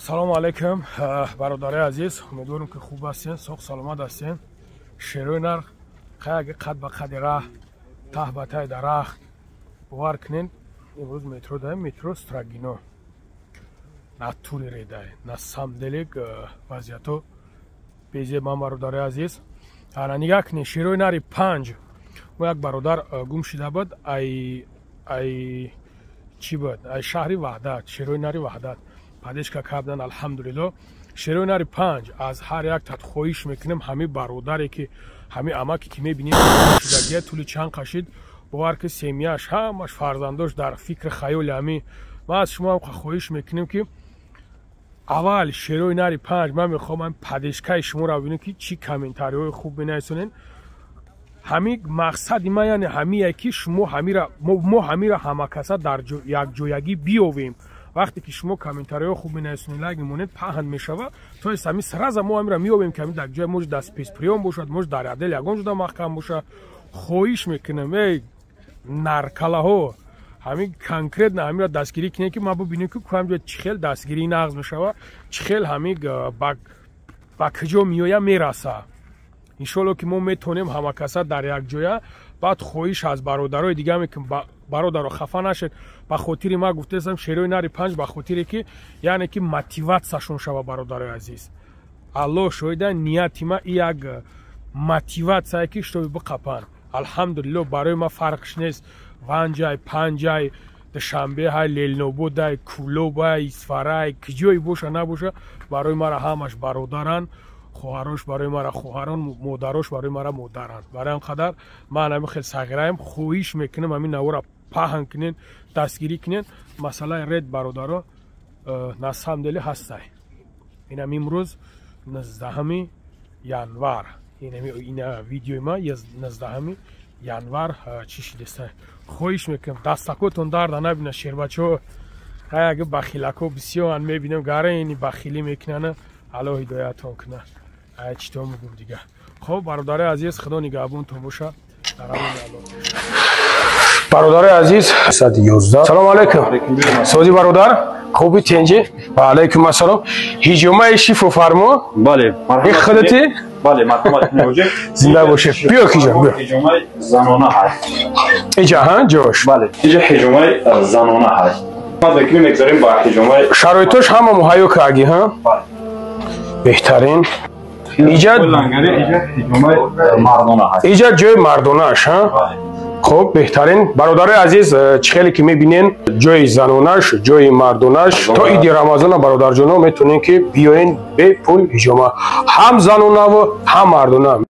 салому алайкум бародари азиз, умедворам ки хуб ҳастен, соҳ саломат ҳастен. шерои нар қаяги қад ба қади раҳ, таҳ ба таҳи дарахт бовар кунед. имрӯз метро даем, метро Строгино. На тури редай, на самделик вазъиятҳо безе. ман бародари азиз, ана нигоҳ кунед, шерои нари 5 мо як бародар гум шуда буд, ай чӣ буд, ай шаҳри Ваҳдат, шерои нари Ваҳдат падешка кардан. алҳамдулиллоҳ шерои нари 5 аз ҳар яктат хоҳиш мекунем ҳамин бародаре ки ҳамин амаке ки мебинем шудагия тӯли чанд кашид, бовар ки семияш ҳамаш фарзандош дар фикри хаёли ҳамин. ман аз шумо хоҳиш мекунем ки аввал шерои нари 5 ман мехоҳам падешкаи шуморо бибинем ки чӣ комментариҳои хуб менависонед. ҳамин мақсади ман яъне ҳамие ки шумо мо ҳамира ҳамакаса дар якҷоягӣ биёвем. вақте ки шумо комментариҳои хуб менависонед, лайк мемонед, паҳн мешава, то есть ҳамин сраза мо ҳамира миёбем ки ҳамин дар ҷоя може дар спецприём бошад, може дар адел ягон ҷода маҳкам бошад. хоҳиш мекунам эй наркалаҳо ҳамин конкретно ҳамира дастгирӣ кунед ки ман бибинем ки ҳамҷоя чӣ хел дастгирӣ нағз мешава, чӣ хел ҳамин ба куҷо меоя мераса. иншоалло ки мо метонем ҳамакаса дар якҷоя. баъд хоҳиш аз бародарои дига мекунем, бародаро хафа нашед, ба хотири ман гуфтаам шерои нари 5 ба хотире ки яъне ки мотиватсияшон шава. бародарои азиз, аллоҳ шоҳида, нияти ман и як мотиватсия ки шутоби биқапан. алҳамдулиллоҳ барои ман фарқш нест ванҷай, панҷай, душанбеҳай, лелнободай, кӯлобай, исфарай, куҷое боша набоша, барои мара ҳамаш бародаранд. хоҳарош барои мара хоҳарон, модарош барои мара модаранд. барои ҳамин қадар ман ҳамин хел сағираем, хоҳиш мекунем ҳамин навора паҳн кунед, дастгирӣ кунед. масъалаи ред бародаро на самом деле ҳастай. инам имрӯз 19 январ, ина видеои ман 19 январ чӣ шидеста. хоҳиш мекунем дастакотон дарда набина. шербачаҳо қаяги бахилакҳо бисёран мебинем, гара ини бахилӣ мекунана. аллоҳ ҳидоятон куна. чӣ то мегӯм дига. хоб бародари азиз, худо нигаҳбонтон боша. бародари азиз 111. салому алайкум. сози бародар خوبی تنجی؟ علیکم السلام. هیجومای شیفو فرمو؟ بله. این خودتی؟ بله مرحبا موجه. زنده باشه. بیا کیجا بیا. هیجومای زنانه هست. اینجا ها جوش. بله. اینجا هیجومای زنانه هست. ما بکنیم میگذاریم با هیجومای. شرایطش همه مهیا کردی ها؟ بله. بهترین. اینجا هیجومای مردانه هست. اینجا جای مردانه اش ها؟ بله. خب بهترین برادر عزیز، چخیلی که میبینین جای زنونش، جای مردونش تا ایدی رمضان برادر جانا میتونین که بیاین به پول هیجوما، هم زنونه و هم مردونه.